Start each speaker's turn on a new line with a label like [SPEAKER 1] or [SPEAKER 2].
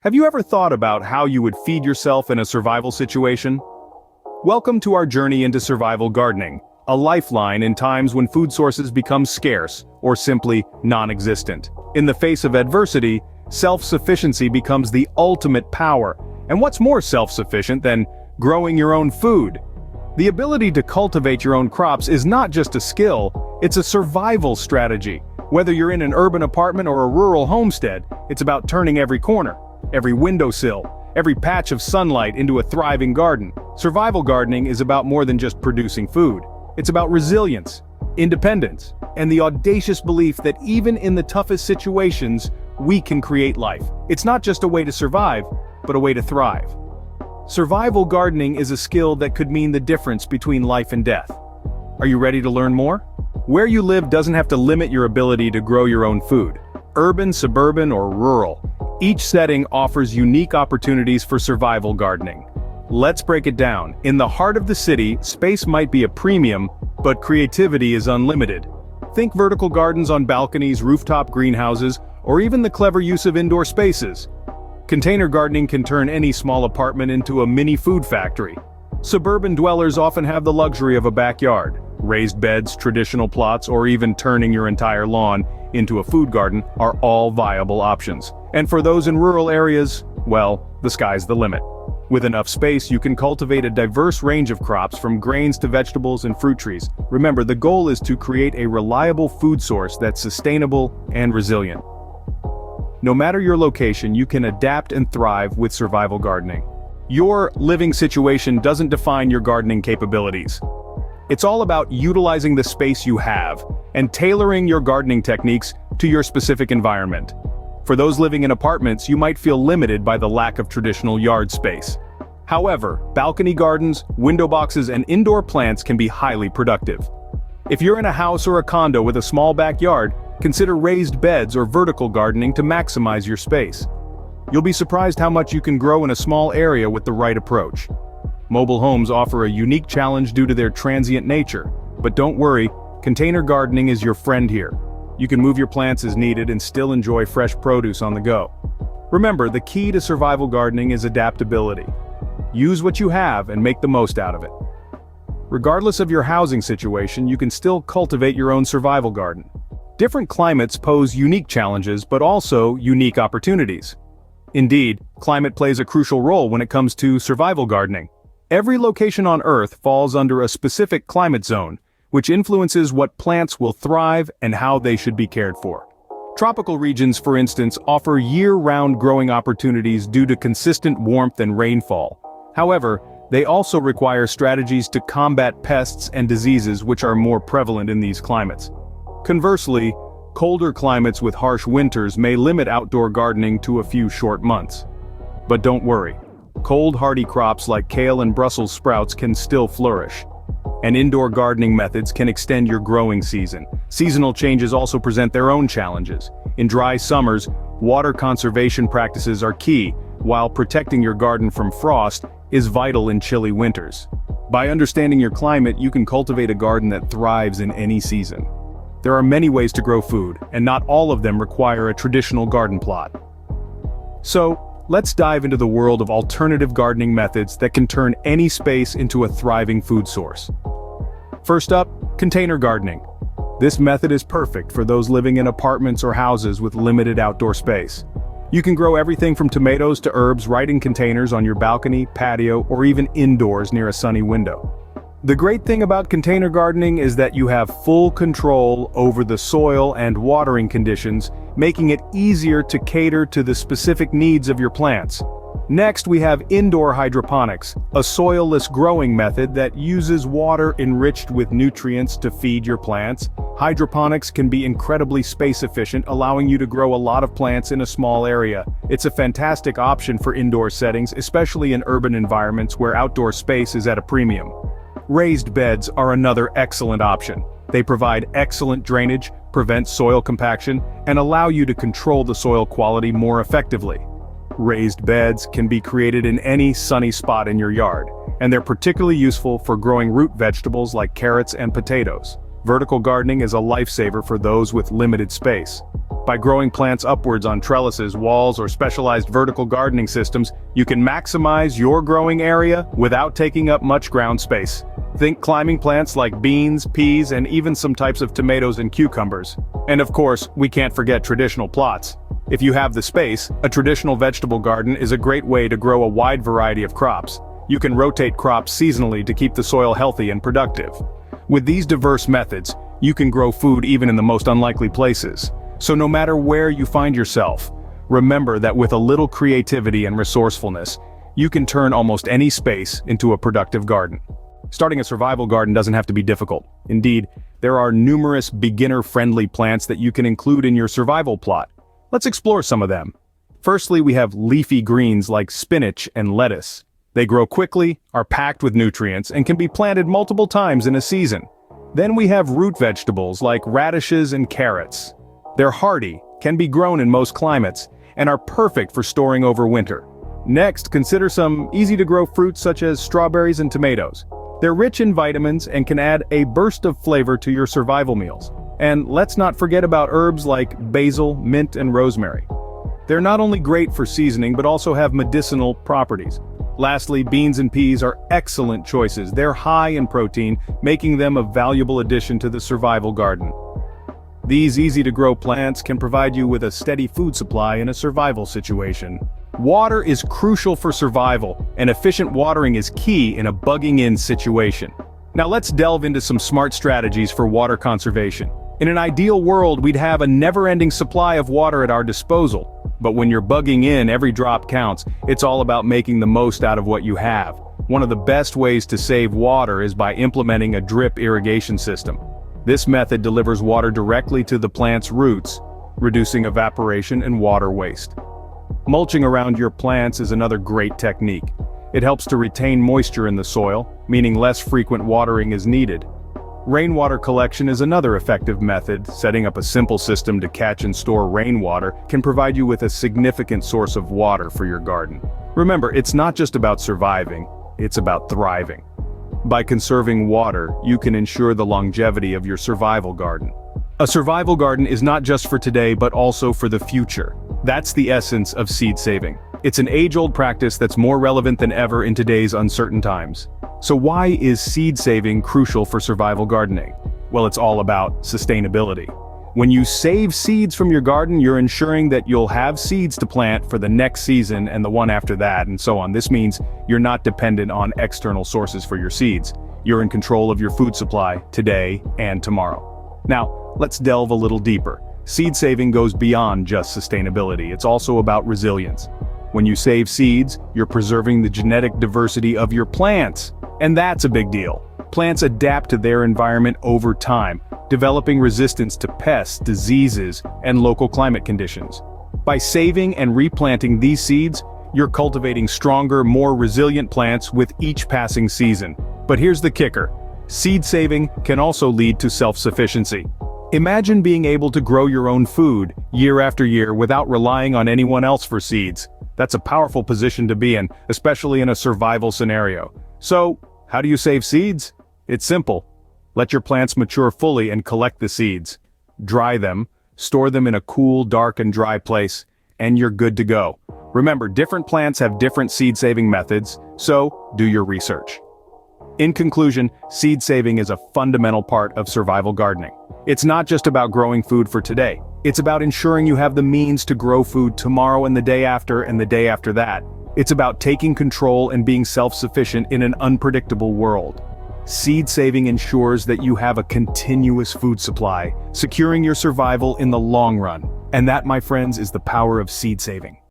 [SPEAKER 1] Have you ever thought about how you would feed yourself in a survival situation? Welcome to our journey into survival gardening, a lifeline in times when food sources become scarce or simply non-existent. In the face of adversity, self-sufficiency becomes the ultimate power. And what's more self-sufficient than growing your own food? The ability to cultivate your own crops is not just a skill, it's a survival strategy. Whether you're in an urban apartment or a rural homestead, it's about turning every corner, every windowsill, every patch of sunlight into a thriving garden. Survival gardening is about more than just producing food. It's about resilience, independence, and the audacious belief that even in the toughest situations, we can create life. It's not just a way to survive, but a way to thrive. Survival gardening is a skill that could mean the difference between life and death. Are you ready to learn more? Where you live doesn't have to limit your ability to grow your own food. Urban, suburban, or rural, each setting offers unique opportunities for survival gardening. Let's break it down. In the heart of the city, space might be a premium, but creativity is unlimited. Think vertical gardens on balconies, rooftop greenhouses, or even the clever use of indoor spaces. Container gardening can turn any small apartment into a mini food factory. Suburban dwellers often have the luxury of a backyard. Raised beds, traditional plots, or even turning your entire lawn into a food garden are all viable options. And for those in rural areas, well, the sky's the limit. With enough space, you can cultivate a diverse range of crops from grains to vegetables and fruit trees. Remember, the goal is to create a reliable food source that's sustainable and resilient. No matter your location, you can adapt and thrive with survival gardening. Your living situation doesn't define your gardening capabilities. It's all about utilizing the space you have and tailoring your gardening techniques to your specific environment. For those living in apartments, you might feel limited by the lack of traditional yard space. However, balcony gardens, window boxes, and indoor plants can be highly productive. If you're in a house or a condo with a small backyard, consider raised beds or vertical gardening to maximize your space. You'll be surprised how much you can grow in a small area with the right approach. Mobile homes offer a unique challenge due to their transient nature, but don't worry, container gardening is your friend here. You can move your plants as needed and still enjoy fresh produce on the go. Remember, the key to survival gardening is adaptability. Use what you have and make the most out of it. Regardless of your housing situation, you can still cultivate your own survival garden. Different climates pose unique challenges, but also unique opportunities. Indeed, climate plays a crucial role when it comes to survival gardening. Every location on Earth falls under a specific climate zone, which influences what plants will thrive and how they should be cared for. Tropical regions, for instance, offer year-round growing opportunities due to consistent warmth and rainfall. However, they also require strategies to combat pests and diseases which are more prevalent in these climates. Conversely, colder climates with harsh winters may limit outdoor gardening to a few short months. But don't worry, cold hardy crops like kale and Brussels sprouts can still flourish. And indoor gardening methods can extend your growing season. Seasonal changes also present their own challenges. In dry summers, water conservation practices are key, while protecting your garden from frost is vital in chilly winters. By understanding your climate, you can cultivate a garden that thrives in any season. There are many ways to grow food, and not all of them require a traditional garden plot. So, let's dive into the world of alternative gardening methods that can turn any space into a thriving food source. First up, container gardening. This method is perfect for those living in apartments or houses with limited outdoor space. You can grow everything from tomatoes to herbs right in containers on your balcony, patio, or even indoors near a sunny window. The great thing about container gardening is that you have full control over the soil and watering conditions, making it easier to cater to the specific needs of your plants. Next, we have indoor hydroponics, a soil-less growing method that uses water enriched with nutrients to feed your plants. Hydroponics can be incredibly space-efficient, allowing you to grow a lot of plants in a small area. It's a fantastic option for indoor settings, especially in urban environments where outdoor space is at a premium. Raised beds are another excellent option. They provide excellent drainage, prevent soil compaction, and allow you to control the soil quality more effectively. Raised beds can be created in any sunny spot in your yard, and they're particularly useful for growing root vegetables like carrots and potatoes. Vertical gardening is a lifesaver for those with limited space. By growing plants upwards on trellises, walls, or specialized vertical gardening systems, you can maximize your growing area without taking up much ground space. Think climbing plants like beans, peas, and even some types of tomatoes and cucumbers. And of course, we can't forget traditional plots. If you have the space, a traditional vegetable garden is a great way to grow a wide variety of crops. You can rotate crops seasonally to keep the soil healthy and productive. With these diverse methods, you can grow food even in the most unlikely places. So no matter where you find yourself, remember that with a little creativity and resourcefulness, you can turn almost any space into a productive garden. Starting a survival garden doesn't have to be difficult. Indeed, there are numerous beginner-friendly plants that you can include in your survival plot. Let's explore some of them. Firstly, we have leafy greens like spinach and lettuce. They grow quickly, are packed with nutrients, and can be planted multiple times in a season. Then we have root vegetables like radishes and carrots. They're hardy, can be grown in most climates, and are perfect for storing over winter. Next, consider some easy-to-grow fruits such as strawberries and tomatoes. They're rich in vitamins and can add a burst of flavor to your survival meals. And let's not forget about herbs like basil, mint, and rosemary. They're not only great for seasoning but also have medicinal properties. Lastly, beans and peas are excellent choices. They're high in protein, making them a valuable addition to the survival garden. These easy-to-grow plants can provide you with a steady food supply in a survival situation. Water is crucial for survival, and efficient watering is key in a bugging-in situation. Now let's delve into some smart strategies for water conservation. In an ideal world, we'd have a never-ending supply of water at our disposal. But when you're bugging in, every drop counts. It's all about making the most out of what you have. One of the best ways to save water is by implementing a drip irrigation system. This method delivers water directly to the plant's roots, reducing evaporation and water waste. Mulching around your plants is another great technique. It helps to retain moisture in the soil, meaning less frequent watering is needed. Rainwater collection is another effective method. Setting up a simple system to catch and store rainwater can provide you with a significant source of water for your garden. Remember, it's not just about surviving, it's about thriving. By conserving water, you can ensure the longevity of your survival garden. A survival garden is not just for today but also for the future. That's the essence of seed saving. It's an age-old practice that's more relevant than ever in today's uncertain times. So why is seed saving crucial for survival gardening? Well, it's all about sustainability. When you save seeds from your garden, you're ensuring that you'll have seeds to plant for the next season and the one after that, and so on. This means you're not dependent on external sources for your seeds. You're in control of your food supply today and tomorrow. Now, let's delve a little deeper. Seed saving goes beyond just sustainability. It's also about resilience. When you save seeds, you're preserving the genetic diversity of your plants. And that's a big deal. Plants adapt to their environment over time, developing resistance to pests, diseases, and local climate conditions. By saving and replanting these seeds, you're cultivating stronger, more resilient plants with each passing season. But here's the kicker. Seed saving can also lead to self-sufficiency. Imagine being able to grow your own food year after year without relying on anyone else for seeds. That's a powerful position to be in, especially in a survival scenario. So, how do you save seeds? It's simple. Let your plants mature fully and collect the seeds. Dry them, store them in a cool, dark, and dry place, and you're good to go. Remember, different plants have different seed-saving methods, so do your research. In conclusion, seed saving is a fundamental part of survival gardening. It's not just about growing food for today. It's about ensuring you have the means to grow food tomorrow and the day after that. It's about taking control and being self-sufficient in an unpredictable world. Seed saving ensures that you have a continuous food supply, securing your survival in the long run. And that, my friends, is the power of seed saving.